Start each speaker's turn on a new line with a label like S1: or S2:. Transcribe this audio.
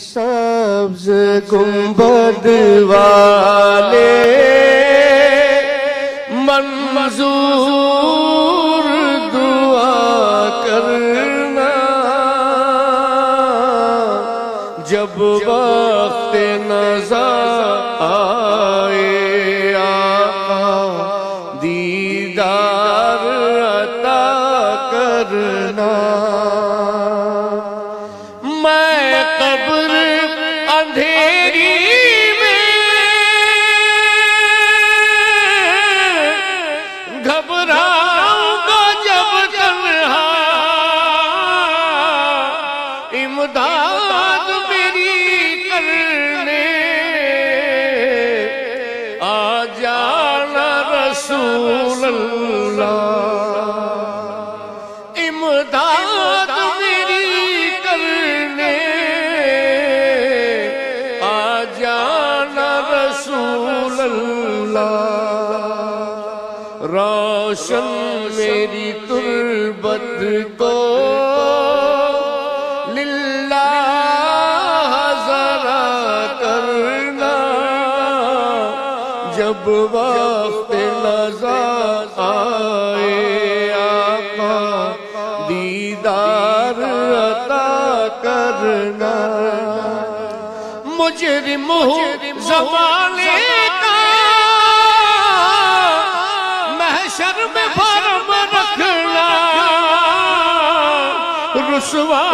S1: سبز گنبد والے منظور دعا کرنا، جب وقت نزا آئے آقا دیدار عطا کرنا۔ میں قبر اندھیری میں گھبراؤں گا جب تنہا، امداد میری کرنے آ جانا رسول اللہ، امداد میری کرنے آ جانا رسول اللہ۔ روشن میری تربت کو للہ ذرا کرنا، جب وقت نزا آئے آقا دیدار عطا کرنا۔ مجرم زمانے کا محشر میں بھرم رکھنا، رسوا